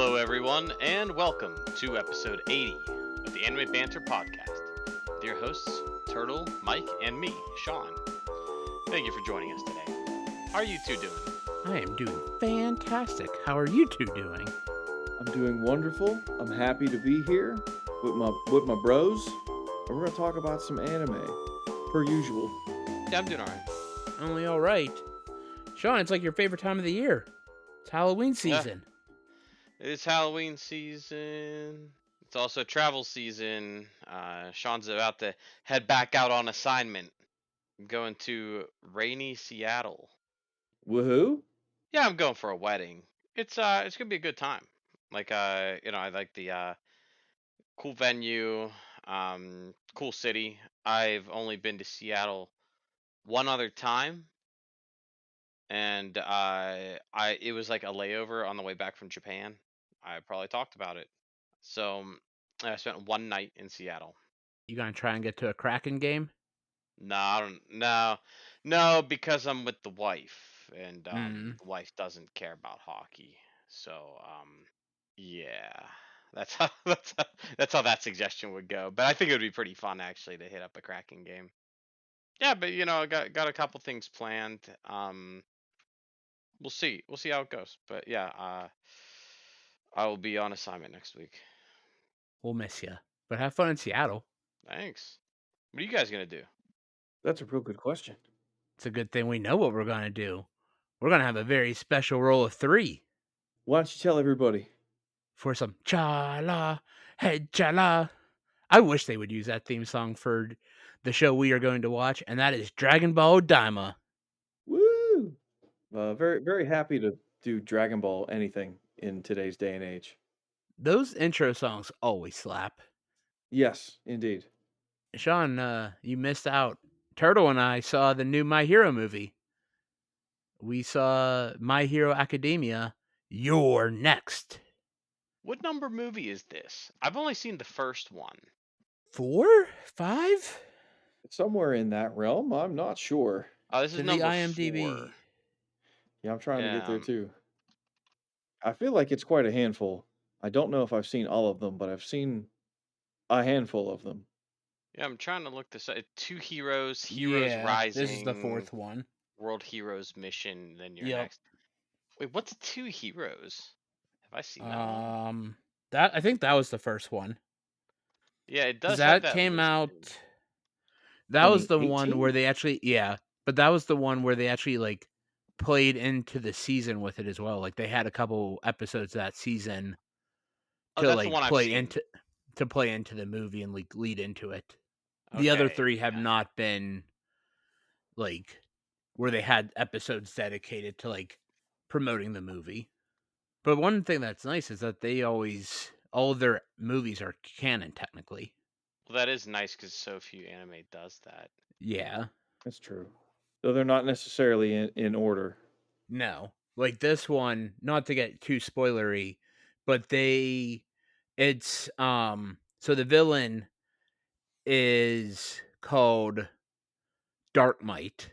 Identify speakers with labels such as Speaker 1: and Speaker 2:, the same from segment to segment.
Speaker 1: Hello, everyone, and welcome to episode 80 of the Anime Banter podcast with your hosts, Turtle, Mike, and me, Sean. Thank you for joining us today. How are you two doing?
Speaker 2: I am doing fantastic. How are you two doing?
Speaker 3: I'm doing wonderful. I'm happy to be here with my bros, and we're gonna talk about some anime, per usual.
Speaker 1: Yeah, I'm doing alright.
Speaker 2: Only all right. Sean, it's like your favorite time of the year. It's Halloween
Speaker 1: Yeah,
Speaker 2: season.
Speaker 1: it's Halloween season. It's also travel season. Sean's about to head back out on assignment. I'm going to rainy Seattle.
Speaker 3: Woohoo!
Speaker 1: Yeah, I'm going for a wedding. It's gonna be a good time. I like the cool venue, cool city. I've only been to Seattle one other time, and I it was like a layover on the way back from Japan. I probably talked about it. So I spent one night in Seattle.
Speaker 2: You gonna try and get to a Kraken game?
Speaker 1: No, I don't, no, no, because I'm with the wife, and
Speaker 2: Hmm.
Speaker 1: the wife doesn't care about hockey. So yeah, that's how that's how that suggestion would go. But I think it would be pretty fun actually to hit up a Kraken game. Yeah, but I got a couple things planned. We'll see how it goes. But yeah, I will be on assignment next week.
Speaker 2: We'll miss you. But have fun in Seattle.
Speaker 1: Thanks. What are you guys gonna do?
Speaker 3: That's a real good question.
Speaker 2: It's a good thing we know what we're gonna do. We're gonna have a very special roll of 3
Speaker 3: Why don't you tell everybody?
Speaker 2: for some cha-la, hey cha-la. I wish they would use that theme song for the show we are going to watch, and that is Dragon Ball Daima.
Speaker 3: Woo! Very very happy to do Dragon Ball anything in today's day and age.
Speaker 2: Those intro songs always slap.
Speaker 3: Yes, indeed.
Speaker 2: Sean, you missed out. Turtle and I saw the new My Hero movie. We saw My Hero Academia. You're next.
Speaker 1: What number movie is this? I've only seen the first one.
Speaker 2: 4? 5?
Speaker 3: Somewhere in that realm. I'm not sure.
Speaker 1: Oh, this is
Speaker 2: To the
Speaker 1: number 4.
Speaker 2: IMDb.
Speaker 3: Yeah, I'm trying to get
Speaker 1: Yeah,
Speaker 3: there too. I feel like it's quite a handful. I don't know if I've seen all of them, but I've seen a handful of them.
Speaker 1: yeah. I'm trying to look this up. Two Heroes, Heroes
Speaker 2: Yeah, this is the
Speaker 1: Rising,
Speaker 2: 4th one.
Speaker 1: World Heroes Mission. Then you're
Speaker 2: Yep.
Speaker 1: next. Wait, what's Two Heroes? Have I seen that one?
Speaker 2: That I think that was the first one.
Speaker 1: Yeah, it
Speaker 2: 'Cause
Speaker 1: does have
Speaker 2: that
Speaker 1: that
Speaker 2: came
Speaker 1: listed.
Speaker 2: out. That was the one where
Speaker 3: 2018?
Speaker 2: they actually, yeah, but that was the one where they actually like played into the season with it as well. Like they had a couple episodes that season
Speaker 1: Oh,
Speaker 2: to
Speaker 1: that's the
Speaker 2: like
Speaker 1: one I've seen.
Speaker 2: play into the movie and like lead into it. The other
Speaker 1: Okay,
Speaker 2: 3 have
Speaker 1: yeah.
Speaker 2: not been like where they had episodes dedicated to like promoting the movie. But one thing that's nice is that they always all of their movies are canon technically.
Speaker 1: Well, that is nice because so few anime does that.
Speaker 2: Yeah.
Speaker 3: That's true. Though they're not necessarily in order.
Speaker 2: No. Like this one, not to get too spoilery, but it's so the villain is called Dark Might,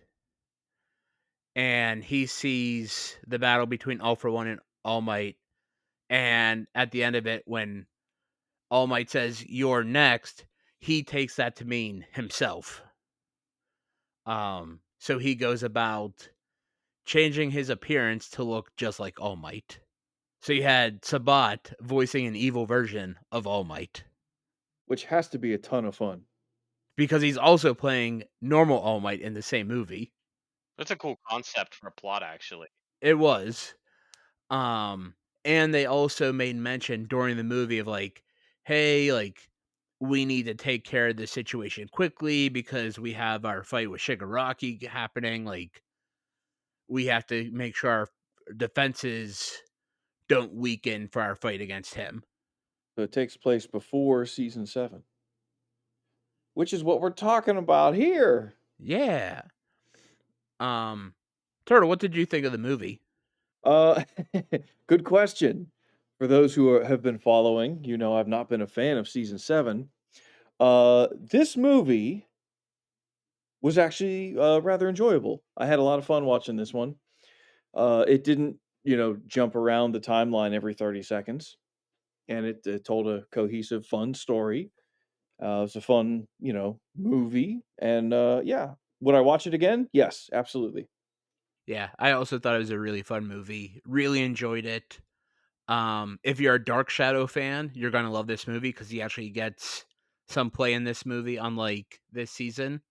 Speaker 2: and he sees the battle between All for One and All Might, and at the end of it when All Might says you're next, he takes that to mean himself. So he goes about changing his appearance to look just like All Might. So you had Sabat voicing an evil version of All Might
Speaker 3: Which has to be a ton of fun.
Speaker 2: because he's also playing normal All Might in the same movie.
Speaker 1: That's a cool concept for a plot, actually.
Speaker 2: It was. Um, and they also made mention during the movie of like, hey, like we need to take care of this situation quickly because we have our fight with Shigaraki happening. Like we have to make sure our defenses don't weaken for our fight against him.
Speaker 3: So it takes place before season 7, which is what we're talking about here.
Speaker 2: Yeah. Um, Turtle, what did you think of the movie?
Speaker 3: Uh, good question. For those who have been following, I've not been a fan of season 7. This movie was actually rather enjoyable. I had a lot of fun watching this one. It didn't jump around the timeline every 30 seconds, and it told a cohesive, fun story. It was a fun, movie, and yeah. Would I watch it again? Yes, absolutely.
Speaker 2: Yeah, I also thought it was a really fun movie. Really enjoyed it. If you're a Dark Shadow fan, you're gonna love this movie because he actually gets some play in this movie, unlike this season,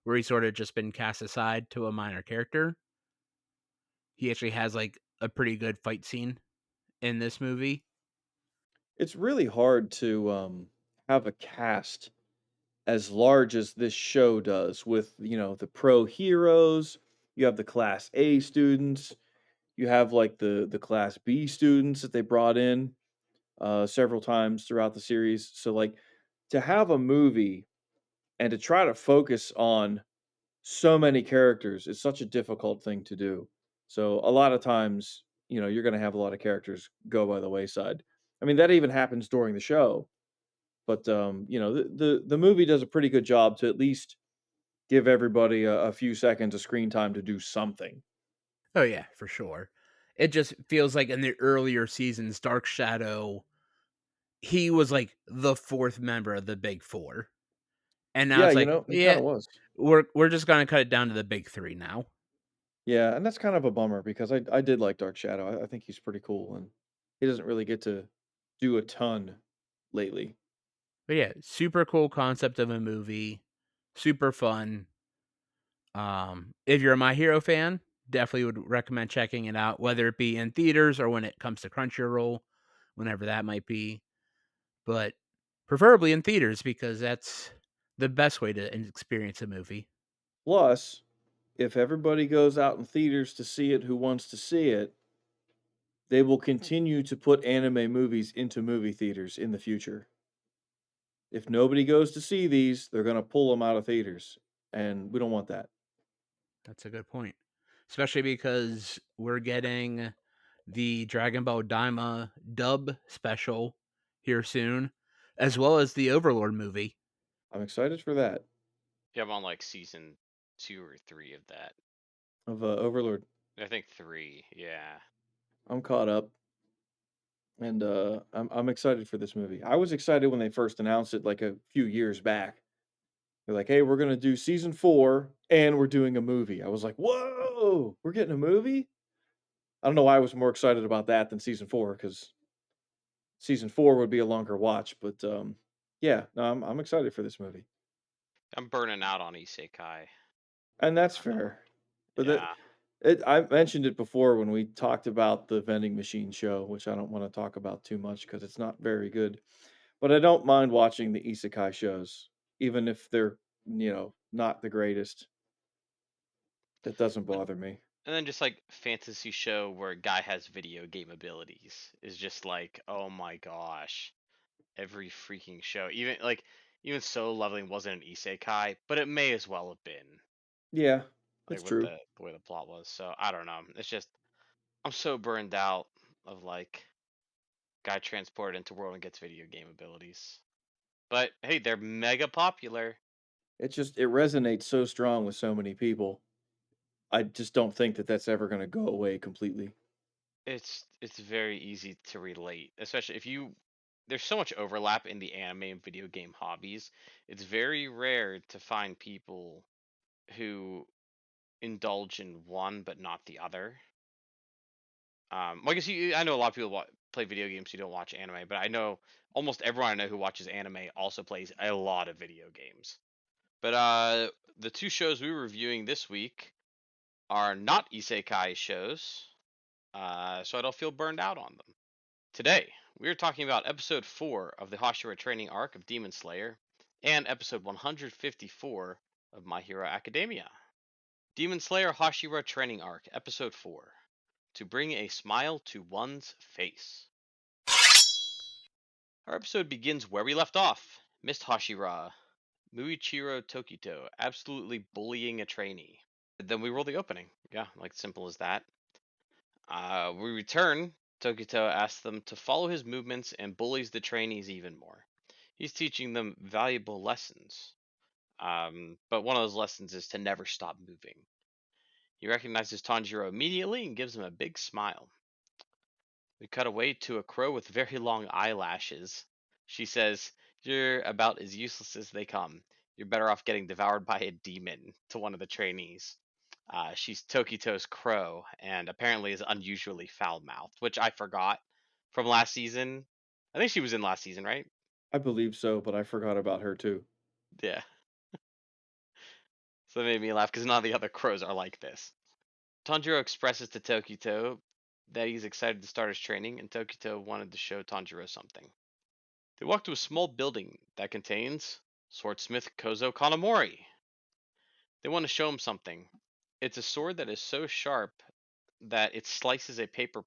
Speaker 2: where he's sort of just been cast aside to a minor character. He actually has like a pretty good fight scene in this movie.
Speaker 3: It's really hard to have a cast as large as this show does with, the pro heroes, you have the class A students, you have like the class B students that they brought in several times throughout the series. So like to have a movie and to try to focus on so many characters is such a difficult thing to do. So a lot of times, you're going to have a lot of characters go by the wayside. I mean, that even happens during the show, but the movie does a pretty good job to at least give everybody a few seconds of screen time to do something.
Speaker 2: Oh yeah, for sure. It just feels like in the earlier seasons, Dark Shadow, he was like the fourth member of the Big Four, and now
Speaker 3: Yeah,
Speaker 2: it's like,
Speaker 3: he kind
Speaker 2: yeah,
Speaker 3: of was.
Speaker 2: we're just gonna cut it down to the big three now.
Speaker 3: Yeah, and that's kind of a bummer because I did like Dark Shadow. I think he's pretty cool, and he doesn't really get to do a ton lately.
Speaker 2: But yeah, super cool concept of a movie, super fun. If you're a My Hero fan, definitely would recommend checking it out, whether it be in theaters or when it comes to Crunchyroll, whenever that might be. But preferably in theaters because that's the best way to experience a movie.
Speaker 3: Plus, if everybody goes out in theaters to see it who wants to see it, they will continue to put anime movies into movie theaters in the future. If nobody goes to see these, they're going to pull them out of theaters, and we don't want that.
Speaker 2: That's a good point. Especially because we're getting the Dragon Ball Daima dub special here soon, as well as the Overlord movie.
Speaker 3: I'm excited for that
Speaker 1: Yeah, I'm on like season 2 or 3 of that.
Speaker 3: of Overlord.
Speaker 1: I think 3. Yeah.
Speaker 3: I'm caught up, and I'm excited for this movie. I was excited when they first announced it like a few years back. They're like, "Hey, we're gonna do season 4, and we're doing a movie." I was like, "Whoa, we're getting a movie?" I don't know why I was more excited about that than season 4 because season 4 would be a longer watch, but yeah, no, I'm excited for this movie,
Speaker 1: I'm burning out on Isekai.
Speaker 3: and that's
Speaker 1: Uh,
Speaker 3: fair. But
Speaker 1: yeah.
Speaker 3: I mentioned it before when we talked about the vending machine show, which I don't want to talk about too much because it's not very good. But I don't mind watching the isekai shows, even if they're not the greatest. It doesn't
Speaker 1: And
Speaker 3: bother me.
Speaker 1: then just like fantasy show where a guy has video game abilities is just like, oh my gosh. Every freaking show. Even Solo Leveling wasn't an isekai, but it may as well have been.
Speaker 3: Yeah,
Speaker 1: Like
Speaker 3: it's
Speaker 1: with
Speaker 3: true.
Speaker 1: the way the plot was. So I don't know. It's just I'm so burned out of like guy transported into world and gets video game abilities. But hey, they're mega popular.
Speaker 3: It resonates so strong with so many people. I just don't think that that's ever going to go away completely.
Speaker 1: It's very easy to relate, especially if you there's so much overlap in the anime and video game hobbies. It's very rare to find people who indulge in one but not the other. Well, I guess I know a lot of people play video games who don't watch anime, but I know almost everyone I know who watches anime also plays a lot of video games. But the two shows we were reviewing this week are not isekai shows, so I don't feel burned out on them. Today, we are talking about episode 4 of the Hashira Training Arc of Demon Slayer and episode 154 of My Hero Academia. Demon Slayer Hashira Training Arc, episode 4. To bring a smile to one's face. Our episode begins where we left off. Mist Hashira, Muichiro Tokito, absolutely bullying a trainee. Then we roll the opening. Yeah, like simple as that. We return. Tokito asks them to follow his movements and bullies the trainees even more. He's teaching them valuable lessons. But one of those lessons is to never stop moving. He recognizes Tanjiro immediately and gives him a big smile. We cut away to a crow with very long eyelashes. She says, "You're about as useless as they come. You're better off getting devoured by a demon," to one of the trainees. She's Tokito's crow and apparently is unusually foul mouthed, which I forgot from last season. I think she was in last season, right?
Speaker 3: I believe so, but I forgot about her too.
Speaker 1: Yeah. So that made me laugh because none of the other crows are like this. Tanjiro expresses to Tokito that he's excited to start his training, and Tokito wanted to show Tanjiro something. They walk to a small building that contains swordsmith Kozo Kanamori. They want to show him something. It's a sword that is so sharp that it slices a paper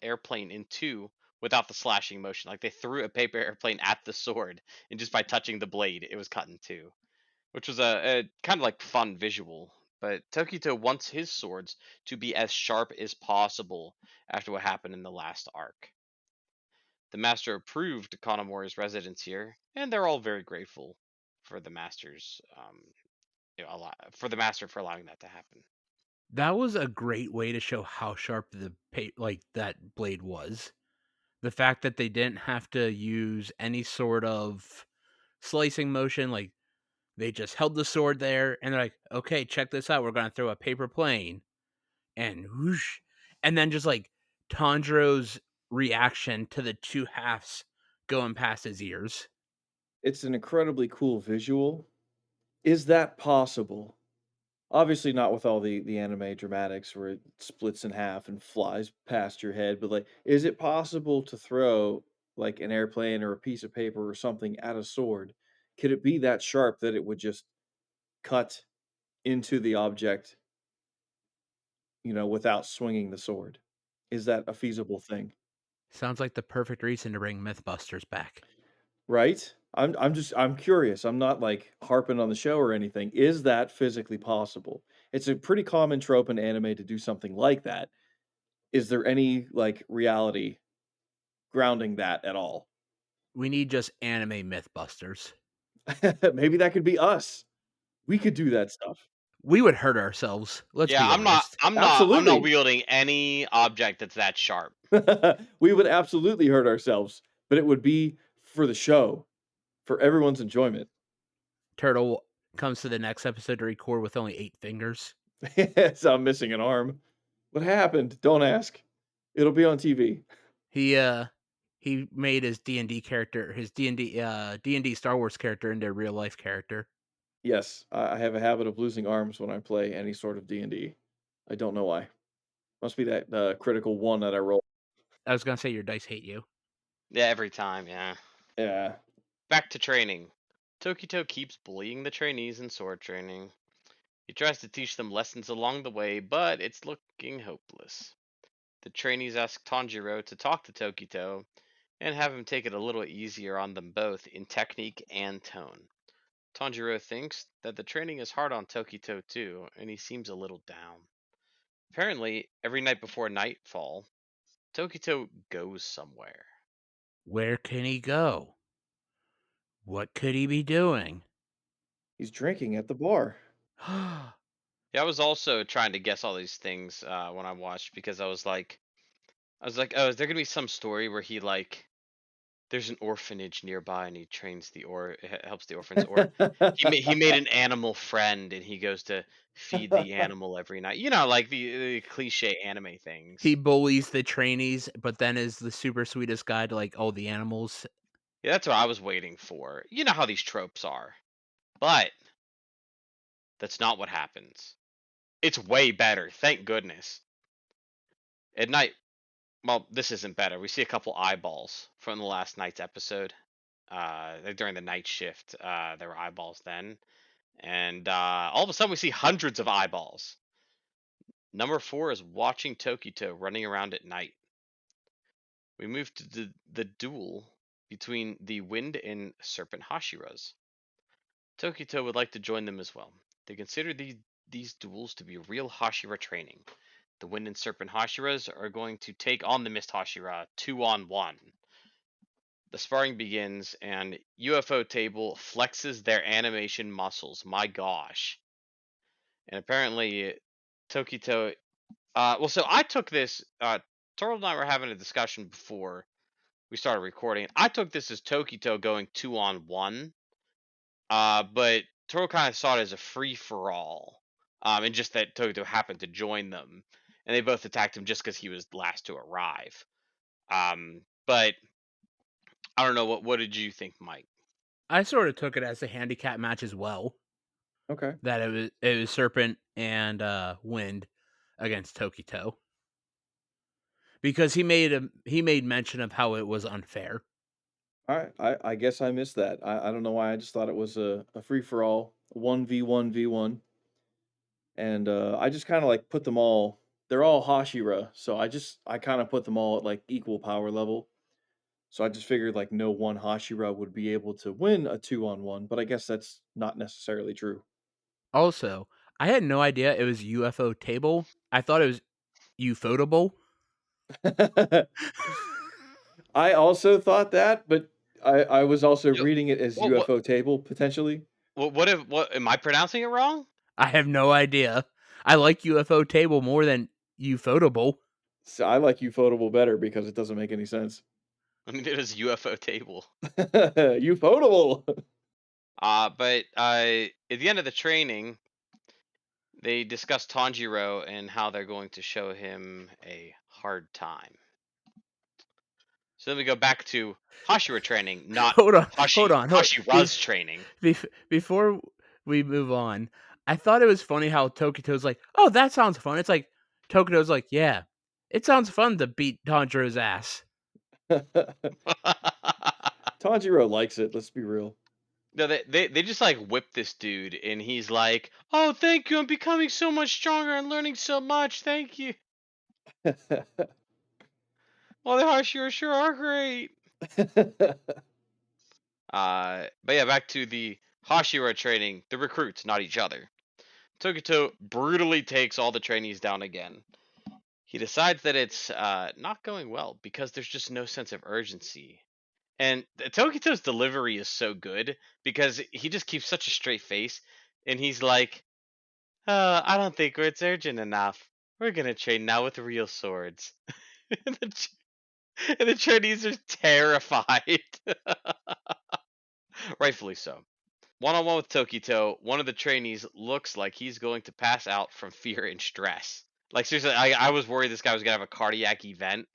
Speaker 1: airplane in two without the slashing motion. Like they threw a paper airplane at the sword, and just by touching the blade, it was cut in two, which was a kind of like fun visual. But Tokito wants his swords to be as sharp as possible after what happened in the last arc. The master approved Kanamori's residence here, and they're all very grateful for the master's, for the master for allowing that to happen.
Speaker 2: That was a great way to show how sharp like that blade was. The fact that they didn't have to use any sort of slicing motion, like they just held the sword there and they're like, "Okay, check this out. We're going to throw a paper plane." And whoosh, and then just like Tanjiro's reaction to the two halves going past his ears.
Speaker 3: It's an incredibly cool visual. Is that possible? Obviously not with all the anime dramatics where it splits in half and flies past your head, but, like, is it possible to throw, like, an airplane or a piece of paper or something at a sword? Could it be that sharp that it would just cut into the object, without swinging the sword? Is that a feasible thing?
Speaker 2: Sounds like the perfect reason to bring Mythbusters back.
Speaker 3: Right? I'm curious. I'm not, like, harping on the show or anything. Is that physically possible? It's a pretty common trope in anime to do something like that. Is there any, like, reality grounding that at all?
Speaker 2: We need just anime Mythbusters.
Speaker 3: Maybe that could be us. We could do that stuff.
Speaker 2: We would hurt ourselves. Let's
Speaker 1: Yeah,
Speaker 2: be honest.
Speaker 1: I'm not
Speaker 3: Absolutely.
Speaker 1: wielding any object that's that sharp.
Speaker 3: We would absolutely hurt ourselves, but it would be for the show, for everyone's enjoyment.
Speaker 2: Turtle comes to the next episode to record with only 8 fingers.
Speaker 3: So I'm missing an arm. What happened? Don't ask. It'll be on TV.
Speaker 2: He made his D&D character, his D&D Star Wars character into a real life character.
Speaker 3: Yes, I have a habit of losing arms when I play any sort of D&D. I don't know why. Must be that critical one that I roll.
Speaker 2: I was gonna say your dice hate you.
Speaker 1: Yeah, every time, yeah.
Speaker 3: Yeah.
Speaker 1: Back to training. Tokito keeps bullying the trainees in sword training. He tries to teach them lessons along the way, but it's looking hopeless. The trainees ask Tanjiro to talk to Tokito and have him take it a little easier on them both in technique and tone. Tanjiro thinks that the training is hard on Tokito too, and he seems a little down. Apparently, every night before nightfall, Tokito goes somewhere.
Speaker 2: Where can he go? What could he be doing?
Speaker 3: He's drinking at the bar.
Speaker 1: Yeah, I was also trying to guess all these things when I watched because I was like, oh, is there gonna be some story where he like there's an orphanage nearby and he trains helps the orphans, or he made an animal friend and he goes to feed the animal every night. You know, like the cliche anime
Speaker 2: He
Speaker 1: things.
Speaker 2: bullies the trainees, but then is the super sweetest guy to like all the animals.
Speaker 1: Yeah, that's what I was waiting for. You know how these tropes are, but that's not what happens. It's way better, thank goodness. At night, well, this isn't better. We see a couple eyeballs from the last night's episode. During the night shift, there were eyeballs then, and all of a sudden we see hundreds of eyeballs. Number 4 is watching Tokito running around at night. We move to the duel between the Wind and Serpent Hashiras. Tokito would like to join them as well. They consider these duels to be real Hashira training. The Wind and Serpent Hashiras are going to take on the Mist Hashira 2-on-1. The sparring begins, and UFO Table flexes their animation muscles. My gosh. And apparently, Tokito. So I took this. Turtle and I were having a discussion before we started recording. I took this as Tokito going 2-on-1, but Turtle kind of saw it as a free for all, and just that Tokito happened to join them, and they both attacked him just because he was last to arrive. But I don't know what did you think, Mike?
Speaker 2: I sort of took it as a handicap match as well.
Speaker 3: Okay.
Speaker 2: That it was Serpent and Wind against Tokito because he made mention of how it was unfair.
Speaker 3: Alright, I guess I missed that. I don't know why, I just thought it was a free-for-all, 1v1v1, and, I just kinda, like, put them all they're all Hashira, so I kinda put them all at, like, equal power level, so I just figured, like, no one Hashira would be able to win a two-on-one, but I guess that's not necessarily true.
Speaker 2: Also, I had no idea it was UFO table. I thought it was ufotable.
Speaker 3: I also thought that, but I was also
Speaker 1: Yo,
Speaker 3: reading it as
Speaker 1: what
Speaker 3: UFO table, potentially.
Speaker 1: what am I pronouncing it wrong?
Speaker 2: I have no idea. I like UFO table more than ufotable.
Speaker 3: So I like Ufotable better because it doesn't make any sense.
Speaker 1: I mean, it is UFO table.
Speaker 3: Ufotable!
Speaker 1: But at the end of the training, they discuss Tanjiro and how they're going to show him a hard time. So then we go back to Hashira training, not
Speaker 2: Hold on, hold on.
Speaker 1: Hashira's training.
Speaker 2: Before we move on, I thought it was funny how Tokito's like, "Oh, that sounds fun." It's like Tokito's like, "Yeah, it sounds fun to beat Tanjiro's ass."
Speaker 3: Tanjiro likes it, let's be real.
Speaker 1: No, they just like whip this dude, and he's like, "Oh, thank you! I'm becoming so much stronger and learning so much. Thank you." Well, the Hashira sure are great. But yeah, back to the Hashira training the recruits, not each other. Tokito brutally takes all the trainees down again. He decides that it's not going well because there's just no sense of urgency. And Tokito's delivery is so good because he just keeps such a straight face, and he's like, I don't think it's urgent enough. We're gonna train now with real swords." and, and the trainees are terrified. Rightfully so. One on one with Tokito, one of the trainees looks like he's going to pass out from fear and stress. Like, seriously, I was worried this guy was going to have a cardiac event.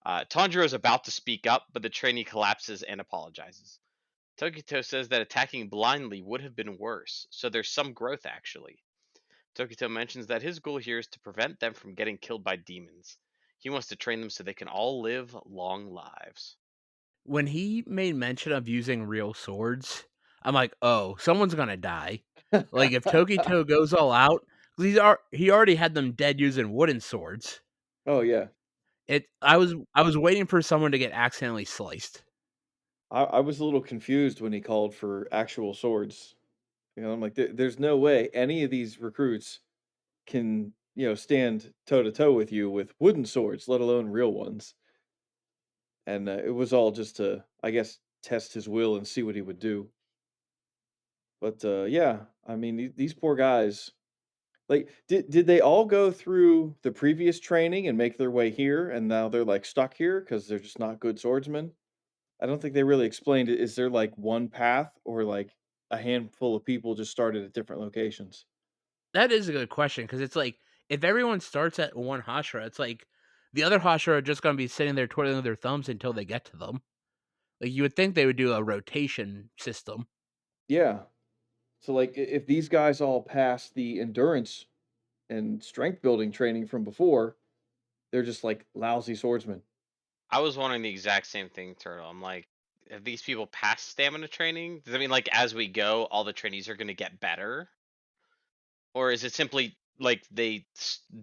Speaker 1: Tanjiro is about to speak up, but the trainee collapses and apologizes. Tokito says that attacking blindly would have been worse, so there's some growth actually. Tokito mentions that his goal here is to prevent them from getting killed by demons. He wants to train them so they can all live long lives.
Speaker 2: When he made mention of using real swords, I'm like, "Oh, someone's gonna die." Like if Tokito goes all out, 'cause he already had them dead using wooden swords.
Speaker 3: Oh, yeah.
Speaker 2: I was waiting for someone to get accidentally sliced.
Speaker 3: I was a little confused when he called for actual swords. You know, I'm like, there's no way any of these recruits can, stand toe to toe with you with wooden swords, let alone real ones. And it was all just to, I guess, test his will and see what he would do. But yeah, I mean, these poor guys. Like, did they all go through the previous training and make their way here, and now they're like stuck here because they're just not good swordsmen? I don't think they really explained it. Is there like one path, or like a handful of people just started at different locations?
Speaker 2: That is a good question because it's like if everyone starts at one Hashira, it's like the other Hashira are just gonna be sitting there twiddling their thumbs until they get to them. Like you would think they would do a rotation system.
Speaker 3: Yeah. So like, if these guys all pass the endurance and strength building training from before, they're just like lousy swordsmen.
Speaker 1: I was wondering the exact same thing, Turtle. I'm like, have these people passed stamina training? Does that mean like as we go, all the trainees are going to get better, or is it simply like they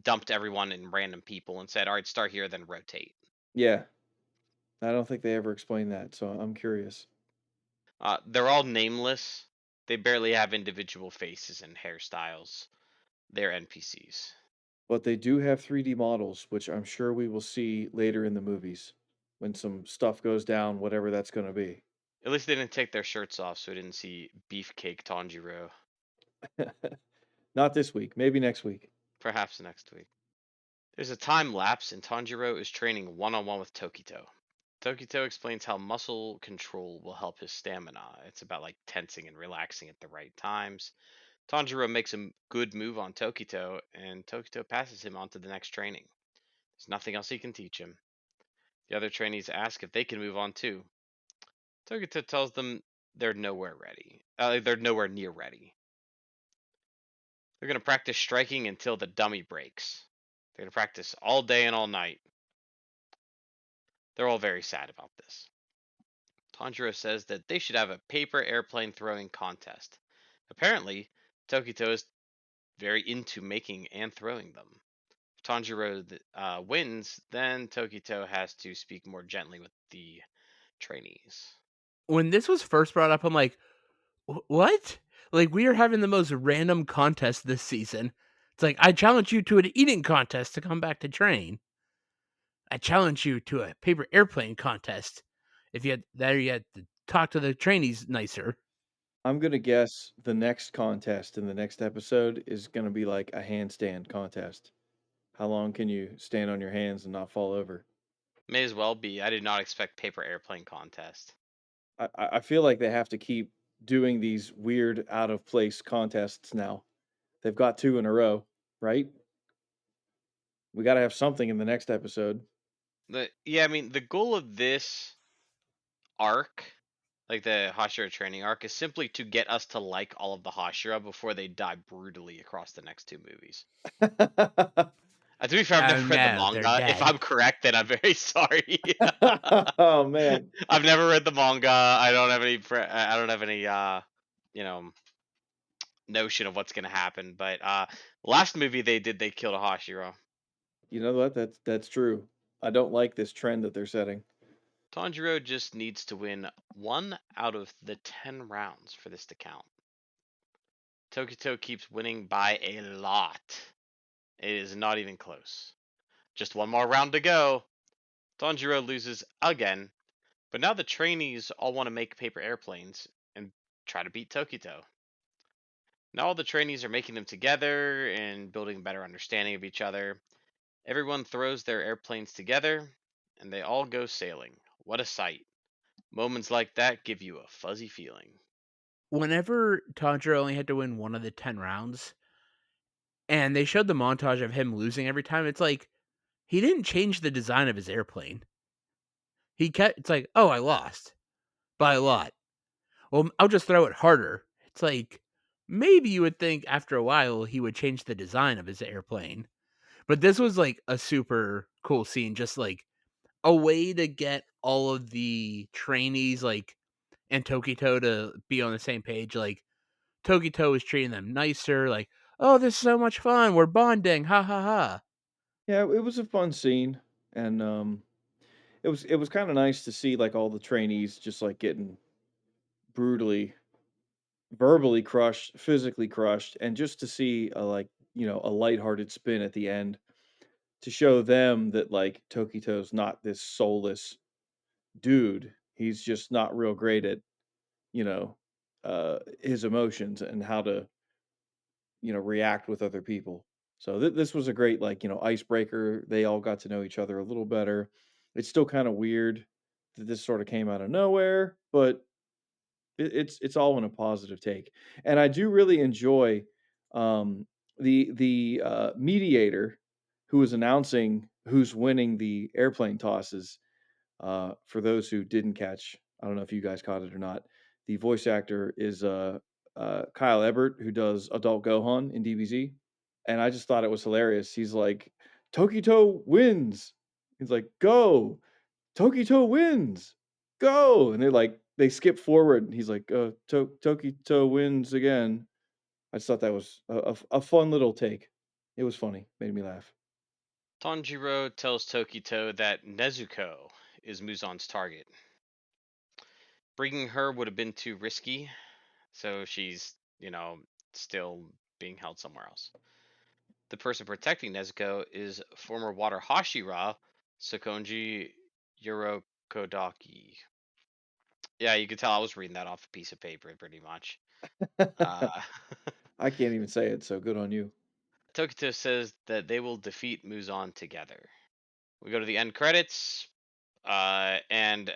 Speaker 1: dumped everyone in random people and said, "All right, start here, then rotate"?
Speaker 3: Yeah, I don't think they ever explained that, so I'm curious.
Speaker 1: They're all nameless. They barely have individual faces and hairstyles. They're NPCs.
Speaker 3: But they do have 3D models, which I'm sure we will see later in the movies when some stuff goes down, whatever that's going to be.
Speaker 1: At least they didn't take their shirts off, so we didn't see Beefcake Tanjiro.
Speaker 3: Not this week, maybe next week.
Speaker 1: Perhaps next week. There's a time lapse, and Tanjiro is training one on one with Tokito. Tokito explains how muscle control will help his stamina. It's about like tensing and relaxing at the right times. Tanjiro makes a good move on Tokito, and Tokito passes him on to the next training. There's nothing else he can teach him. The other trainees ask if they can move on too. Tokito tells them they're nowhere ready. They're nowhere near ready. They're gonna practice striking until the dummy breaks. They're gonna practice all day and all night. They're all very sad about this. Tanjiro says that they should have a paper airplane throwing contest. Apparently, Tokito is very into making and throwing them. If Tanjiro wins, then Tokito has to speak more gently with the trainees.
Speaker 2: When this was first brought up, I'm like, what? Like, we are having the most random contest this season. It's like, I challenge you to an eating contest to come back to train. I challenge you to a paper airplane contest. If you had to talk to the trainees nicer.
Speaker 3: I'm gonna guess the next contest in the next episode is gonna be like a handstand contest. How long can you stand on your hands and not fall over?
Speaker 1: May as well be. I did not expect paper airplane contest.
Speaker 3: I feel like they have to keep doing these weird out of place contests now. They've got two in a row, right? We got to have something in the next episode.
Speaker 1: I mean, the goal of this arc, like the Hashira Training Arc, is simply to get us to like all of the Hashira before they die brutally across the next two movies. To be fair, I've
Speaker 2: Oh
Speaker 1: never read the
Speaker 2: no, they're
Speaker 1: manga. If
Speaker 2: dead.
Speaker 1: I'm correct, then I'm very sorry.
Speaker 3: Oh man,
Speaker 1: I've never read the manga. I don't have any. I don't have any. You know, notion of what's gonna happen. But last movie they did, they killed a Hashira.
Speaker 3: you know what? That's true. I don't like this trend that they're setting.
Speaker 1: Tanjiro just needs to win 1 out of the 10 rounds for this to count. Tokito keeps winning by a lot. It is not even close. Just one more round to go. Tanjiro loses again, but now the trainees all want to make paper airplanes and try to beat Tokito. Now all the trainees are making them together and building a better understanding of each other. Everyone throws their airplanes together and they all go sailing. What a sight. Moments like that give you a fuzzy feeling.
Speaker 2: Whenever Tanjiro only had to win one of the 10 rounds, and they showed the montage of him losing every time, it's like, he didn't change the design of his airplane. He kept, it's like, oh, I lost by a lot. Well, I'll just throw it harder. It's like, maybe you would think after a while he would change the design of his airplane. But this was like a super cool scene, just like a way to get all of the trainees like and Tokito to be on the same page. Like Tokito is treating them nicer, like, oh, this is so much fun. We're bonding. Ha ha ha.
Speaker 3: Yeah, it was a fun scene, and it was kind of nice to see like all the trainees just like getting brutally, verbally crushed, physically crushed, and just to see a like a lighthearted spin at the end to show them that like Tokito's not this soulless dude. He's just not real great at you know his emotions and how to react with other people. So this was a great like icebreaker. They all got to know each other a little better. It's still kind of weird that this sort of came out of nowhere, but it's all in a positive take. And I do really enjoy the mediator who is announcing who's winning the airplane tosses. For those who didn't catch, I don't know if you guys caught it or not. The voice actor is Kyle Ebert, who does Adult Gohan in DBZ, and I just thought it was hilarious. He's like, "Tokito wins." He's like, "Go, Tokito wins, go!" And they skip forward, and he's like, Tokito wins again." I just thought that was a fun little take. It was funny, made me laugh.
Speaker 1: Tanjiro tells Tokito that Nezuko is Muzan's target. Bringing her would have been too risky, so she's, still being held somewhere else. The person protecting Nezuko is former Water Hashira, Sakonji Yorokodaki. Yeah, you could tell I was reading that off a piece of paper pretty much. Uh,
Speaker 3: I can't even say it, so good on you.
Speaker 1: Tokito says that they will defeat Muzan together. We go to the end credits, and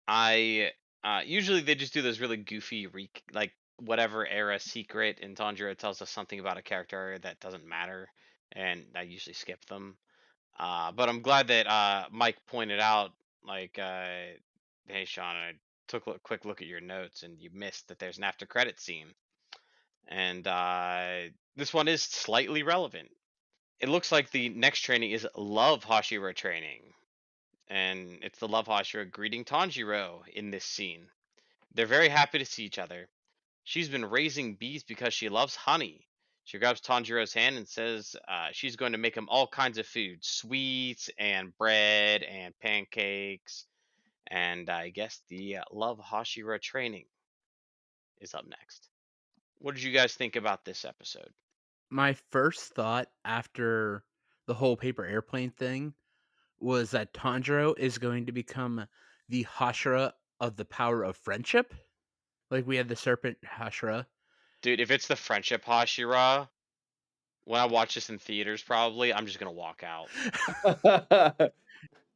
Speaker 1: I usually they just do those really goofy like whatever era secret, and Tanjiro tells us something about a character that doesn't matter, and I usually skip them. But I'm glad that Mike pointed out, like, hey Sean, I took a quick look at your notes, and you missed that there's an after credit scene, and this one is slightly relevant. It looks like the next training is Love Hashira Training, and it's the Love Hashira greeting Tanjiro in this scene. They're very happy to see each other. She's been raising bees because she loves honey. She grabs Tanjiro's hand and says she's going to make him all kinds of food, sweets and bread and pancakes. And I guess the Love Hashira training is up next. What did you guys think about this episode?
Speaker 2: My first thought after the whole paper airplane thing was that Tanjiro is going to become the Hashira of the power of friendship. Like we had the serpent Hashira.
Speaker 1: Dude, if it's the Friendship Hashira, when I watch this in theaters, probably, I'm just going to walk out.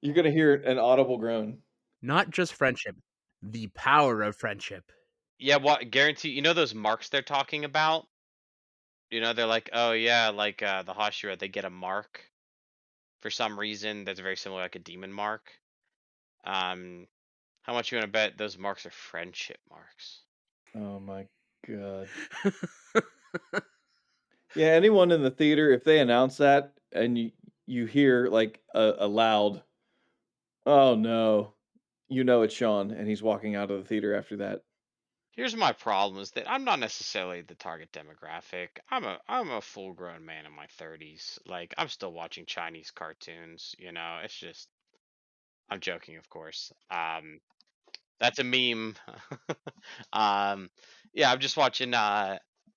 Speaker 3: You're gonna hear an audible groan.
Speaker 2: Not just friendship, the power of friendship.
Speaker 1: Yeah, what guarantee you know those marks they're talking about? They're like, oh yeah, like the Hashira, they get a mark for some reason that's very similar, like a demon mark. Um, how much you want to bet those marks are friendship marks?
Speaker 3: Oh my god. Yeah, anyone in the theater, if they announce that and you hear like a loud, oh no, you know it's Sean, and he's walking out of the theater after that.
Speaker 1: Here's my problem: is that I'm not necessarily the target demographic. I'm a full grown man in my 30s. Like I'm still watching Chinese cartoons. It's just I'm joking, of course. That's a meme. um, yeah, I'm just watching.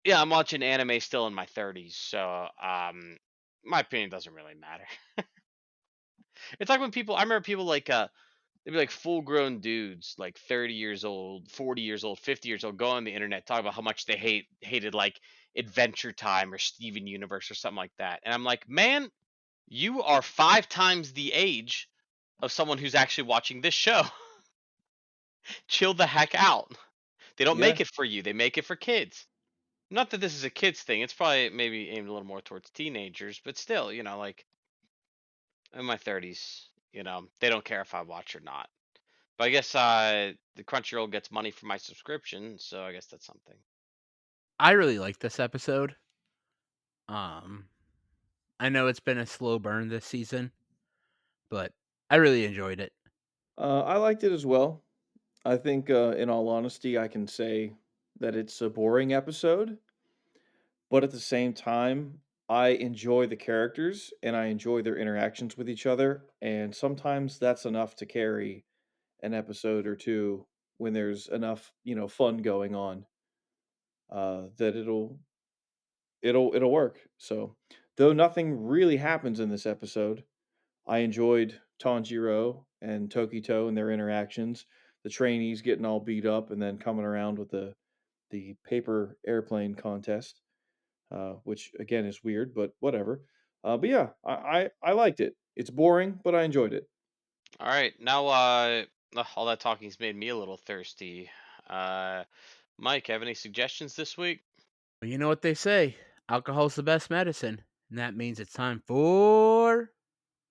Speaker 1: Yeah, I'm watching anime still in my 30s, so my opinion doesn't really matter. It's like when I remember people like they'd be like full grown dudes, like 30 years old, 40 years old, 50 years old, go on the internet, talk about how much they hated like Adventure Time or Steven Universe or something like that. And I'm like, man, you are 5 times the age of someone who's actually watching this show. Chill the heck out. They don't
Speaker 3: Yeah.
Speaker 1: make it for you, they make it for kids. Not that this is a kids thing. It's probably maybe aimed a little more towards teenagers, but still, like in my 30s, they don't care if I watch or not. But I guess the Crunchyroll gets money for my subscription, so I guess that's something.
Speaker 2: I really like this episode. Um, I know it's been a slow burn this season, but I really enjoyed it.
Speaker 3: I liked it as well. I think, in all honesty, I can say that it's a boring episode, but at the same time, I enjoy the characters and I enjoy their interactions with each other. And sometimes that's enough to carry an episode or two when there's enough, fun going on, that it'll work. So, though nothing really happens in this episode, I enjoyed Tanjiro and Tokito and their interactions. The trainees getting all beat up and then coming around with the paper airplane contest, which again is weird, but whatever. But yeah, I liked it. It's boring, but I enjoyed it.
Speaker 1: All right, now all that talking's made me a little thirsty. Uh, Mike, have any suggestions this week?
Speaker 2: But you know what they say, alcohol's the best medicine, and that means it's time for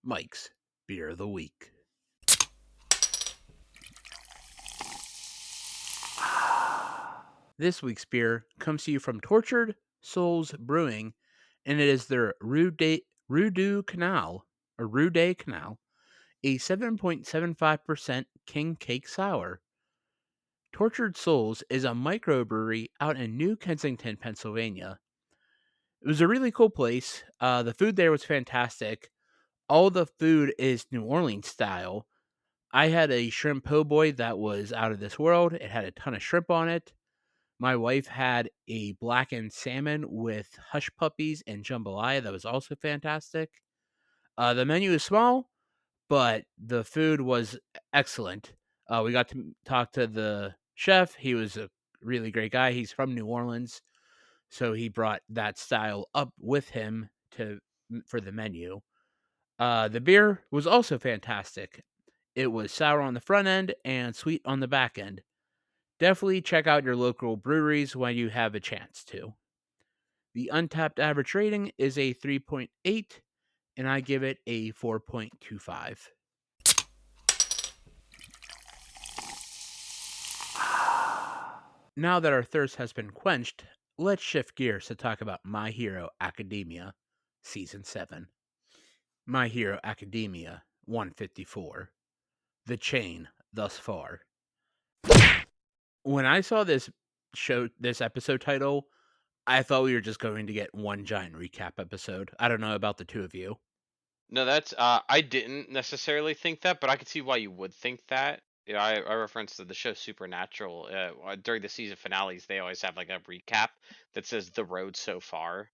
Speaker 2: Mike's Beer of the Week. This week's beer comes to you from Tortured Souls Brewing, and it is their Rue du Canal, a 7.75% King Cake Sour. Tortured Souls is a microbrewery out in New Kensington, Pennsylvania. It was a really cool place. The food there was fantastic. All the food is New Orleans style. I had a shrimp po' boy that was out of this world. It had a ton of shrimp on it. My wife had a blackened salmon with hush puppies and jambalaya that was also fantastic. The menu is small, but the food was excellent. We got to talk to the chef. He was a really great guy. He's from New Orleans. so he brought that style up with him for the menu. The beer was also fantastic. It was sour on the front end and sweet on the back end. Definitely check out your local breweries when you have a chance to. The untapped average rating is a 3.8, and I give it a 4.25. Now that our thirst has been quenched, let's shift gears to talk about My Hero Academia Season 7. My Hero Academia 154. The Chain Thus Far. When I saw this episode title, I thought we were just going to get one giant recap episode. I don't know about the two of you.
Speaker 1: No, that's I didn't necessarily think that, but I could see why you would think that. You know, I referenced to the show Supernatural. During the season finales, they always have like a recap that says the road so far,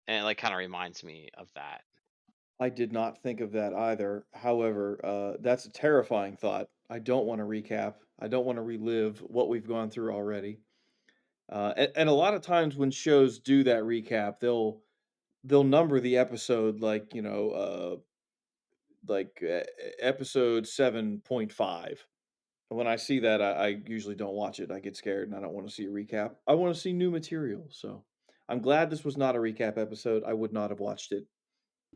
Speaker 1: and it like kind of reminds me of that.
Speaker 3: I did not think of that either. However, that's a terrifying thought. I don't want to recap. I don't want to relive what we've gone through already. And a lot of times when shows do that recap, they'll number the episode like episode 7.5. And when I see that, I usually don't watch it. I get scared and I don't want to see a recap. I want to see new material. So I'm glad this was not a recap episode. I would not have watched it.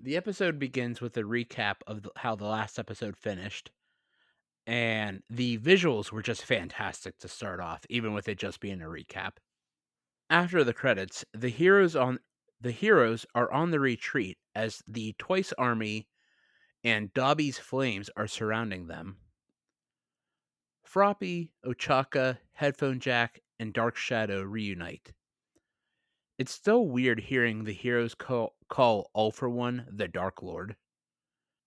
Speaker 2: The episode begins with a recap of how the last episode finished, and the visuals were just fantastic to start off, even with it just being a recap. After the credits, the heroes are on the retreat as the Twice army and Dobby's flames are surrounding them. Froppy, Ochaka, Headphone Jack, and Dark Shadow reunite. It's still weird hearing the heroes call All for One the Dark Lord.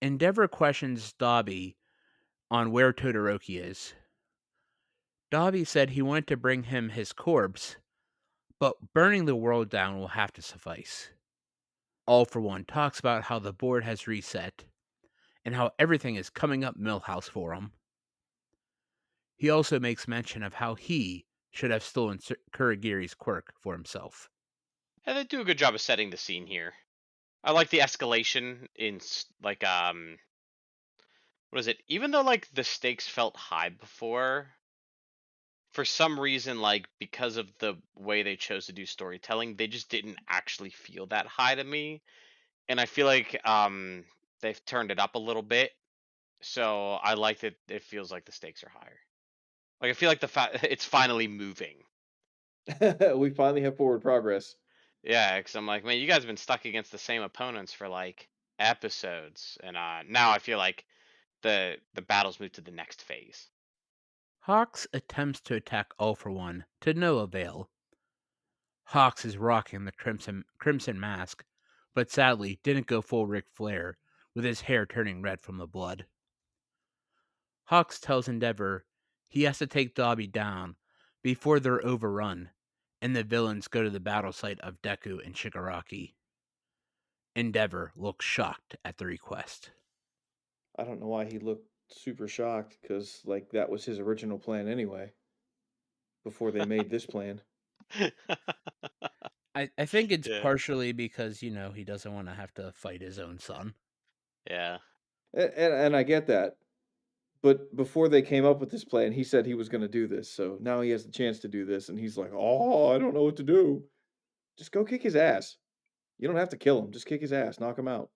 Speaker 2: Endeavor questions Dobby on where Todoroki is. Dobby said he wanted to bring him his corpse, but burning the world down will have to suffice. All for One talks about how the board has reset and how everything is coming up Millhouse for him. He also makes mention of how he should have stolen Kurogiri's quirk for himself.
Speaker 1: And they do a good job of setting the scene here. I like the escalation in like what is it? Even though like the stakes felt high before, for some reason, like because of the way they chose to do storytelling, they just didn't actually feel that high to me. And I feel like they've turned it up a little bit, so I like that it feels like the stakes are higher. Like I feel like it's finally moving.
Speaker 3: We finally have forward progress.
Speaker 1: Yeah, because I'm like, man, you guys have been stuck against the same opponents for like episodes, and now I feel like the battles move to the next phase.
Speaker 2: Hawks attempts to attack All for One to no avail. Hawks is rocking the crimson mask, but sadly didn't go full Ric Flair, with his hair turning red from the blood. Hawks tells Endeavor he has to take Dobby down before they're overrun, and the villains go to the battle site of Deku and Shigaraki. Endeavor looks shocked at the request.
Speaker 3: I don't know why he looked super shocked because, like, that was his original plan anyway, before they made this plan.
Speaker 2: I think it's
Speaker 1: Yeah,
Speaker 2: partially because, he doesn't want to have to fight his own son.
Speaker 1: yeah.
Speaker 3: And I get that. But before they came up with this plan, he said he was going to do this. So now he has the chance to do this. And he's like, oh, I don't know what to do. Just go kick his ass. You don't have to kill him. Just kick his ass. Knock him out.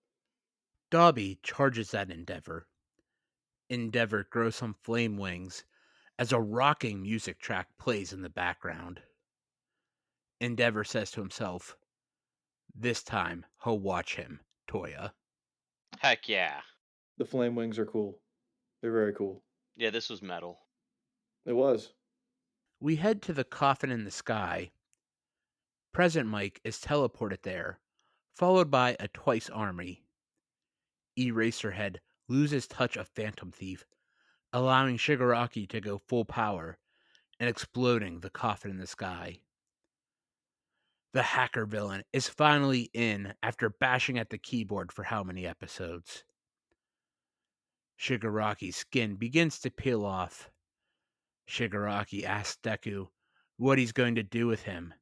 Speaker 2: Dobby charges at Endeavor. Endeavor grows some flame wings as a rocking music track plays in the background. Endeavor says to himself, this time he'll watch him, Toya.
Speaker 1: Heck yeah.
Speaker 3: The flame wings are cool. They're very cool.
Speaker 1: Yeah, this was metal.
Speaker 3: It was.
Speaker 2: We head to the coffin in the sky. Present Mike is teleported there, followed by a Twice army. Eraserhead loses touch of Phantom Thief, allowing Shigaraki to go full power and exploding the coffin in the sky. The hacker villain is finally in after bashing at the keyboard for how many episodes? Shigaraki's skin begins to peel off. Shigaraki asks Deku what he's going to do with him,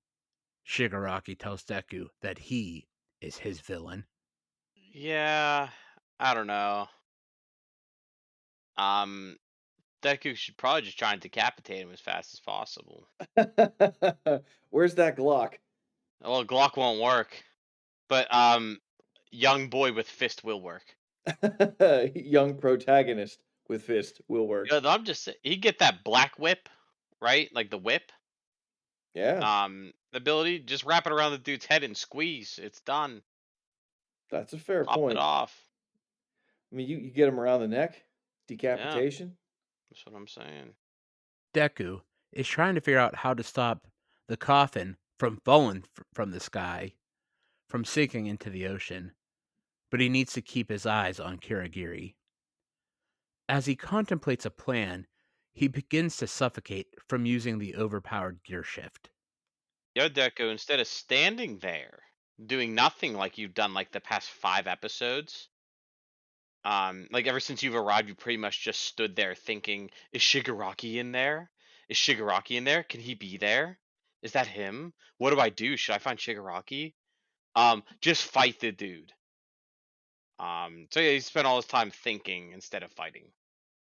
Speaker 2: Shigaraki tells Deku that he is his villain.
Speaker 1: Yeah, I don't know. Um, Deku should probably just try and decapitate him as fast as possible.
Speaker 3: Where's that Glock?
Speaker 1: Well, Glock won't work, but young boy with fist will work.
Speaker 3: Young protagonist with fist will work.
Speaker 1: Yeah, I'm just he get that black whip, right? Like the whip.
Speaker 3: Yeah,
Speaker 1: Ability, just wrap it around the dude's head and squeeze. It's done.
Speaker 3: that's a fair
Speaker 1: Pop it
Speaker 3: point.
Speaker 1: off.
Speaker 3: I mean, you get him around the neck,
Speaker 1: Yeah,
Speaker 3: decapitation.
Speaker 1: that's what I'm saying.
Speaker 2: Deku is trying to figure out how to stop the coffin from falling from the sky, from sinking into the ocean, but he needs to keep his eyes on Kirigiri. As he contemplates a plan, he begins to suffocate from using the overpowered gear shift.
Speaker 1: Yo, Deku, instead of standing there doing nothing like you've done like the past 5 episodes, like ever since you've arrived, you pretty much just stood there thinking, is Shigaraki in there? Is Shigaraki in there? Can he be there? Is that him? What do I do? Should I find Shigaraki? Just fight the dude. So yeah, he spent all his time thinking instead of fighting.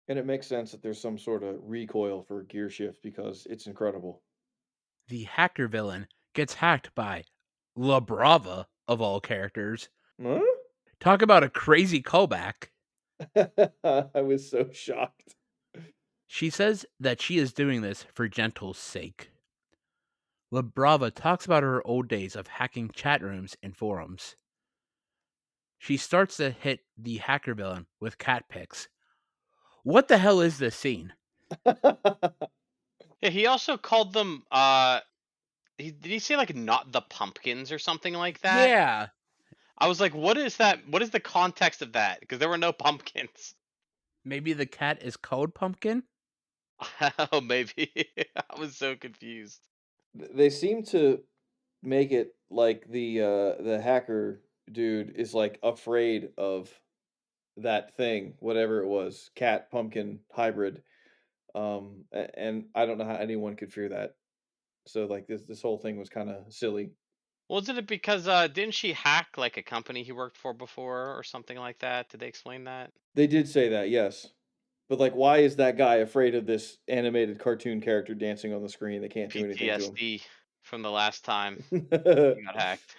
Speaker 3: And it makes sense that there's some sort of recoil for gear shift because it's incredible.
Speaker 2: The hacker villain gets hacked by La Brava, of all characters.
Speaker 3: Huh?
Speaker 2: Talk about a crazy callback.
Speaker 3: I was so shocked.
Speaker 2: She says that she is doing this for Gentle's sake. La Brava talks about her old days of hacking chat rooms and forums. She starts to hit the hacker villain with cat pics. What the hell is this scene?
Speaker 1: Yeah, he also called them. Did he say like not the pumpkins or something like that?
Speaker 2: Yeah,
Speaker 1: I was like, what is that? What is the context of that? Because there were no pumpkins.
Speaker 2: maybe the cat is called Pumpkin?
Speaker 1: Oh, maybe. I was so confused.
Speaker 3: They seem to make it like the hacker dude is like afraid of that thing, whatever it was, cat pumpkin hybrid. And I don't know how anyone could fear that. So like this whole thing was kind of silly.
Speaker 1: Wasn't it because didn't she hack like a company he worked for before or something like that? Did they explain that?
Speaker 3: They did say that, yes. But like why is that guy afraid of this animated cartoon character dancing on the screen? They can't do anything to
Speaker 1: PTSD from the last time
Speaker 3: him.
Speaker 1: he got hacked.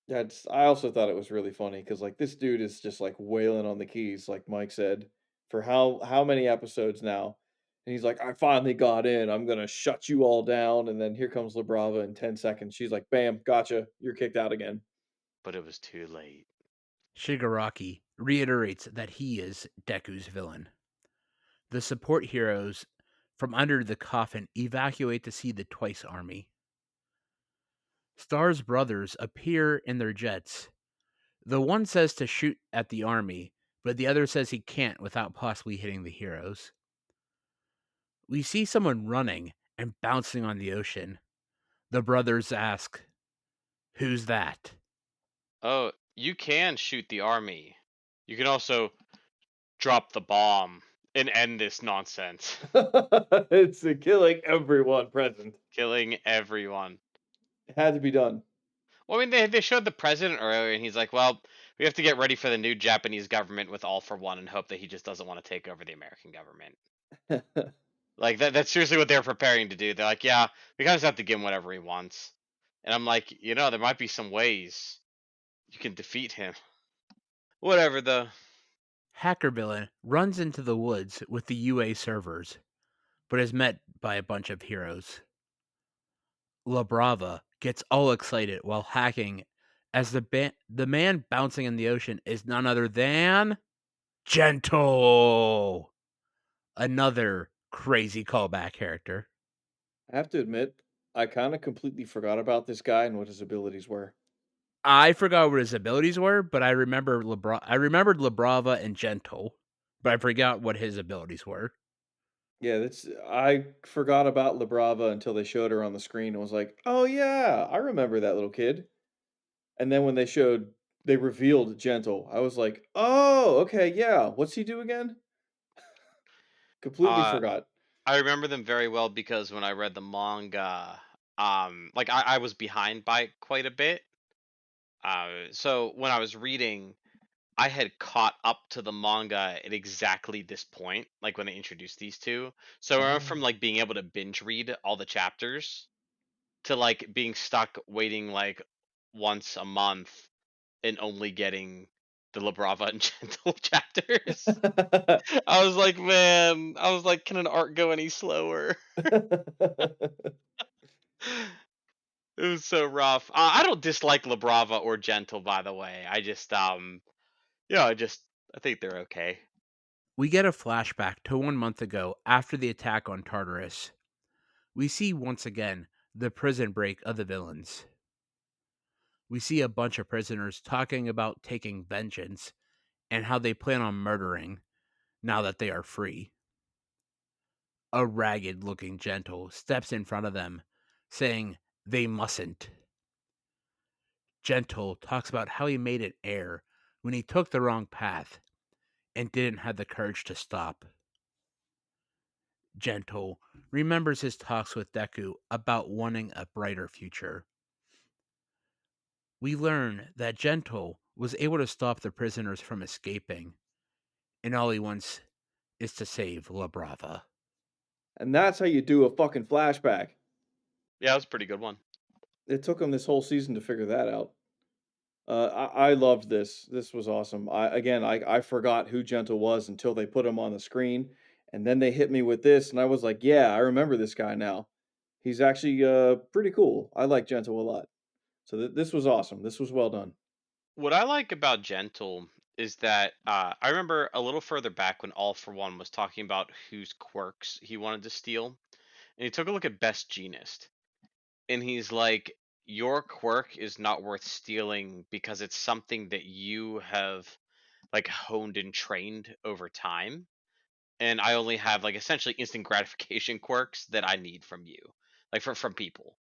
Speaker 3: That's I also thought it was really funny because like this dude is just like wailing on the keys, like Mike said, for how many episodes now? And he's like, I finally got in. I'm gonna shut you all down. And then here comes LaBrava in 10 seconds. She's like, bam, gotcha. You're kicked out again.
Speaker 1: But it was too late.
Speaker 2: Shigaraki reiterates that he is Deku's villain. The support heroes from under the coffin evacuate to see the Twice army. Star's brothers appear in their jets. The one says to shoot at the army, but the other says he can't without possibly hitting the heroes. We see someone running and bouncing on the ocean. The brothers ask, "Who's that?"
Speaker 1: Oh, you can shoot the army. You can also drop the bomb and end this nonsense,
Speaker 3: It's killing everyone present.
Speaker 1: killing everyone.
Speaker 3: It had to be done.
Speaker 1: Well, I mean, they showed the president earlier, and he's like, "Well, we have to get ready for the new Japanese government with all for one, and hope that he just doesn't want to take over the American government." Like that's seriously what they're preparing to do. They're like, "Yeah, we kind of have to give him whatever he wants," and I'm like, there might be some ways you can defeat him. Whatever though.
Speaker 2: Hacker villain runs into the woods with the UA servers, but is met by a bunch of heroes. La Brava gets all excited while hacking as the man bouncing in the ocean is none other than Gentle, another crazy callback character.
Speaker 3: I have to admit, I kind of completely forgot about this guy and what his abilities were.
Speaker 2: I forgot what his abilities were, but I remembered Labrava and Gentle, but I forgot what his abilities were.
Speaker 3: Yeah, that's I forgot about Labrava until they showed her on the screen and was like, "Oh yeah, I remember that little kid." And then when they revealed Gentle, I was like, "Oh, okay, yeah. What's he do again?" Completely
Speaker 1: Uh,
Speaker 3: forgot.
Speaker 1: I remember them very well because when I read the manga, like I was behind by quite a bit. So when I was reading, I had caught up to the manga at exactly this point, like when they introduced these two. So I went from
Speaker 3: Oh.
Speaker 1: like being able to binge read all the chapters to like being stuck waiting like once a month and only getting the Labrava and Gentle chapters. I was like, man, I was like, can an arc go any slower? It was so rough. I don't dislike Labrava or Gentle, by the way. I just, I think they're okay.
Speaker 2: We get a flashback to 1 month ago after the attack on Tartarus. We see once again the prison break of the villains. We see a bunch of prisoners talking about taking vengeance and how they plan on murdering now that they are free. A ragged looking Gentle steps in front of them, saying they mustn't. Gentle talks about how he made it air when he took the wrong path and didn't have the courage to stop. Gentle remembers his talks with Deku about wanting a brighter future. We learn that Gentle was able to stop the prisoners from escaping, and all he wants is to save La Brava.
Speaker 3: And that's how you do a fucking flashback.
Speaker 1: Yeah, it was a pretty good one.
Speaker 3: It took them this whole season to figure that out. I loved this. This was awesome. I forgot who Gentle was until they put him on the screen, and then they hit me with this, and I was like, "Yeah, I remember this guy now. He's actually pretty cool. I like Gentle a lot." So this was awesome. This was well done.
Speaker 1: What I like about Gentle is that I remember a little further back when All for One was talking about whose quirks he wanted to steal, and he took a look at Best Jeanist, and he's like, "Your quirk is not worth stealing because it's something that you have like honed and trained over time, and I only have like essentially instant gratification quirks that I need from you, like from people."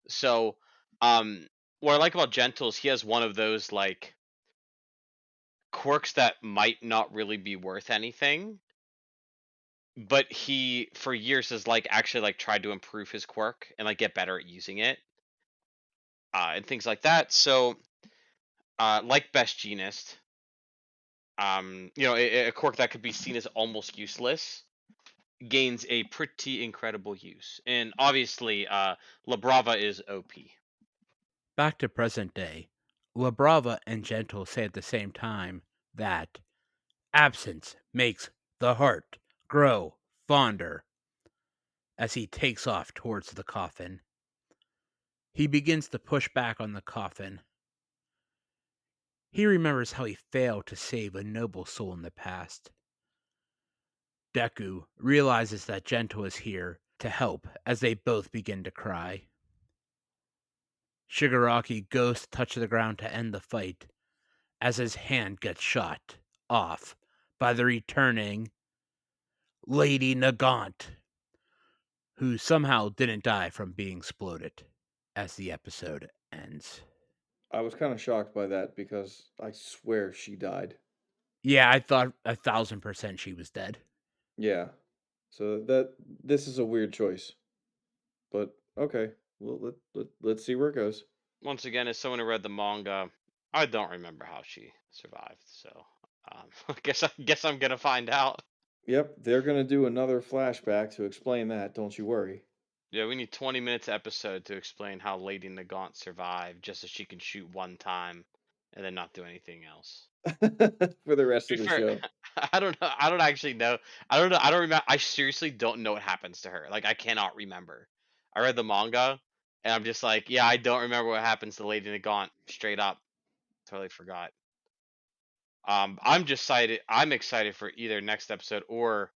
Speaker 1: So, um, what I like about Gentle is he has one of those like quirks that might not really be worth anything, but he for years has like actually like tried to improve his quirk and like get better at using it, and things like that. So, like Best Jeanist, a quirk that could be seen as almost useless gains a pretty incredible use, and obviously, La Brava is OP.
Speaker 2: Back to present day, La Brava and Gentle say at the same time that absence makes the heart grow fonder as he takes off towards the coffin. He begins to push back on the coffin. He remembers how he failed to save a noble soul in the past. Deku realizes that Gentle is here to help as they both begin to cry. Shigaraki goes to touch the ground to end the fight as his hand gets shot off by the returning Lady Nagant, who somehow didn't die from being exploded as the episode ends.
Speaker 3: I was kind of shocked by that because I swear she died.
Speaker 2: Yeah, I thought 1,000% she was dead.
Speaker 3: Yeah. So this is a weird choice, but okay. Well, let's see where it goes.
Speaker 1: Once again, as someone who read the manga, I don't remember how she survived. So, I guess I'm gonna find out.
Speaker 3: Yep, they're gonna do another flashback to explain that. Don't you worry.
Speaker 1: Yeah, we need 20 minutes episode to explain how Lady Nagant survived, just so she can shoot one time and then not do anything else.
Speaker 3: For the rest
Speaker 1: To
Speaker 3: of
Speaker 1: be
Speaker 3: the
Speaker 1: fair,
Speaker 3: show.
Speaker 1: I don't know. I don't actually know. I don't know. I don't remember. I seriously don't know what happens to her. Like, I cannot remember. I read the manga, and I'm just like, yeah, I don't remember what happens to Lady Nagant. Straight up, totally forgot. I'm just excited. I'm excited for either next episode or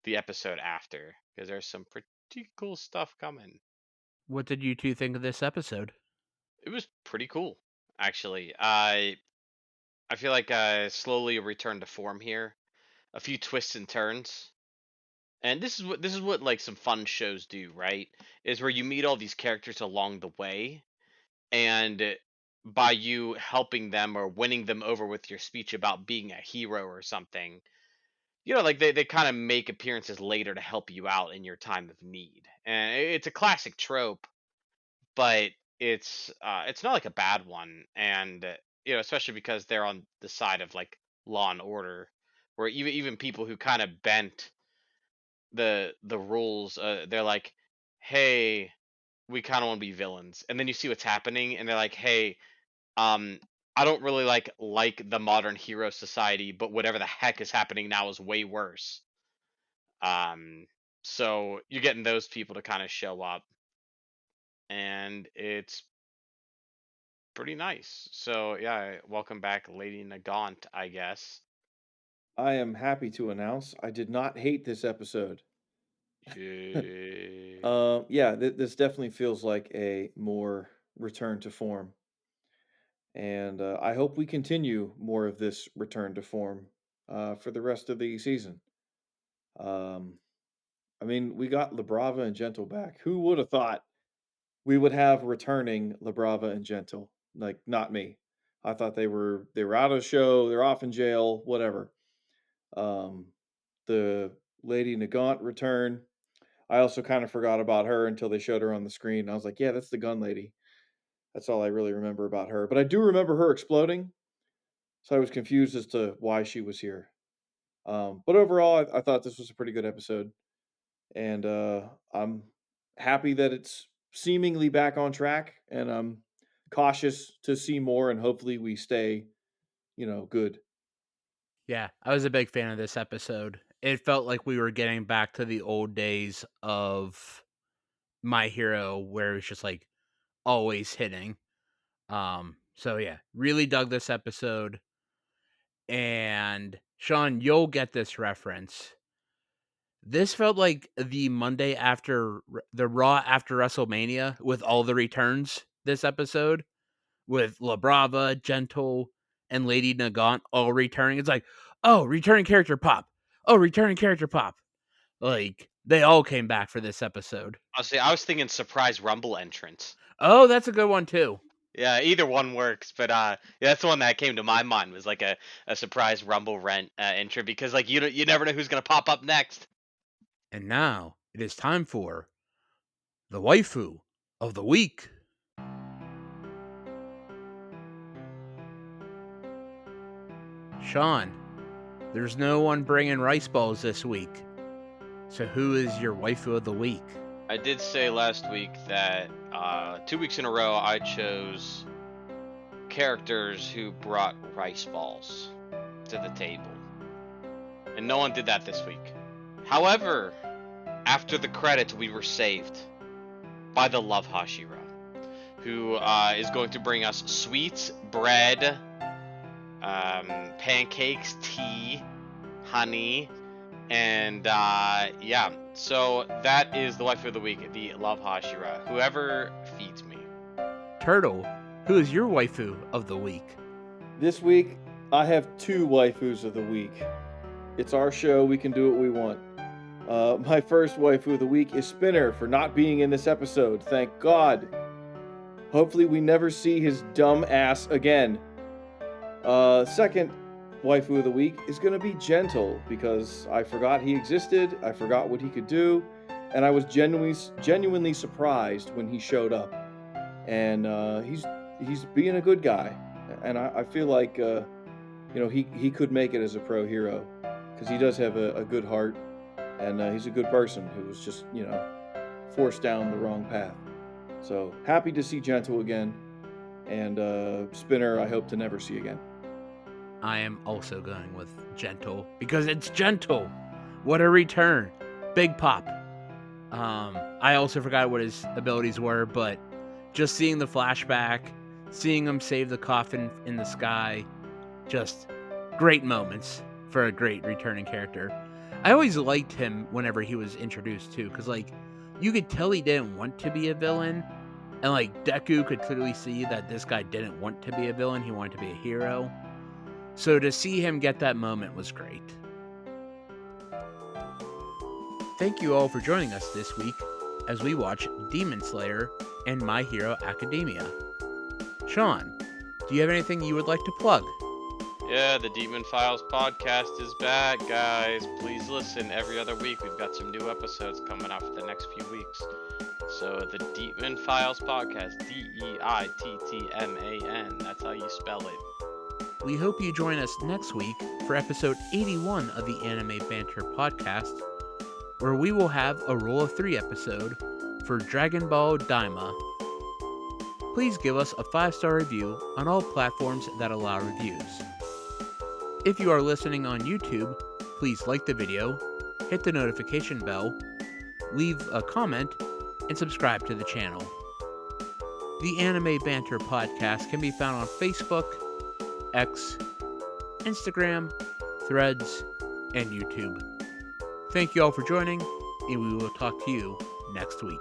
Speaker 1: the episode after because there's some pretty cool stuff coming.
Speaker 2: What did you two think of this episode?
Speaker 1: It was pretty cool, actually. I feel like I slowly returned to form here. A few twists and turns. And this is what like some fun shows do, right? Is where you meet all these characters along the way, and by you helping them or winning them over with your speech about being a hero or something, like they kind of make appearances later to help you out in your time of need. And it's a classic trope, but it's not like a bad one, and especially because they're on the side of like Law and Order, where even people who kind of bent the rules, they're like, hey, we kind of want to be villains, and then you see what's happening, and they're like, hey, um, I don't really like the modern hero society, but whatever the heck is happening now is way worse. Um, so you're getting those people to kind of show up, and it's pretty nice. So yeah, welcome back, Lady Nagant, I guess.
Speaker 3: I am happy to announce I did not hate this episode.
Speaker 1: Yay.
Speaker 3: Yeah, this definitely feels like a more return to form, and I hope we continue more of this return to form for the rest of the season. Um, I mean, we got Labrava and Gentle back. Who would have thought we would have returning Labrava and Gentle? Like, not me. I thought they were out of the show. They're off in jail. Whatever. Um, the Lady Nagant return. I also kind of forgot about her until they showed her on the screen. I was like, yeah, that's the gun lady. That's all I really remember about her. But I do remember her exploding, so I was confused as to why she was here. But overall, I thought this was a pretty good episode, and I'm happy that it's seemingly back on track, and I'm cautious to see more, and hopefully we stay, good.
Speaker 2: Yeah, I was a big fan of this episode. It felt like we were getting back to the old days of My Hero, where it was just like always hitting. So yeah, really dug this episode. And Sean, you'll get this reference. This felt like the Monday after the Raw after WrestleMania with all the returns this episode with La Brava, Gentle, and Lady Nagant all returning. It's like, oh, returning character pop. Oh, returning character pop. Like, they all came back for this episode.
Speaker 1: Honestly, I was thinking surprise Rumble entrance.
Speaker 2: Oh, that's a good one too.
Speaker 1: Yeah, either one works, but yeah, that's the one that came to my mind was like a surprise Rumble rent entry because like you never know who's gonna pop up next.
Speaker 2: And now it is time for the waifu of the week. Sean, there's no one bringing rice balls this week. So who is your waifu of the week?
Speaker 1: I did say last week that 2 weeks in a row I chose characters who brought rice balls to the table, and no one did that this week. However, after the credits, we were saved by the Love Hashira, who is going to bring us sweets, bread, pancakes, tea, honey, and yeah. So that is the waifu of the week, the Love Hashira. Whoever feeds me.
Speaker 2: Turtle, who is your waifu of the week?
Speaker 3: This week, I have two waifus of the week. It's our show. We can do what we want. My first waifu of the week is Spinner for not being in this episode. Thank God. Hopefully we never see his dumb ass again. Second waifu of the week is going to be Gentle because I forgot he existed. I forgot what he could do. And I was genuinely surprised when he showed up. And he's being a good guy. And I feel like, he could make it as a pro hero because he does have a good heart. And he's a good person who was just, forced down the wrong path. So happy to see Gentle again. And Spinner, I hope to never see again.
Speaker 2: I am also going with Gentle because it's Gentle. What a return. Big pop. I also forgot what his abilities were, but just seeing the flashback, seeing him save the coffin in the sky, just great moments for a great returning character. I always liked him whenever he was introduced too, because like you could tell he didn't want to be a villain, and like Deku could clearly see that this guy didn't want to be a villain, he wanted to be a hero. So to see him get that moment was great. Thank you all for joining us this week as we watch Demon Slayer and My Hero Academia. Sean, do you have anything you would like to plug?
Speaker 1: Yeah, the Demon Files podcast is back, guys. Please listen every other week. We've got some new episodes coming out for the next few weeks. So the Deepman Files podcast, Deittman. That's how you spell it.
Speaker 2: We hope you join us next week for episode 81 of the Anime Banter podcast, where we will have a Rule of 3 episode for Dragon Ball Daima. Please give us a 5-star review on all platforms that allow reviews. If you are listening on YouTube, please like the video, hit the notification bell, leave a comment, and subscribe to the channel. The Anime Banter podcast can be found on Facebook, X, Instagram, Threads, and YouTube. Thank you all for joining, and we will talk to you next week.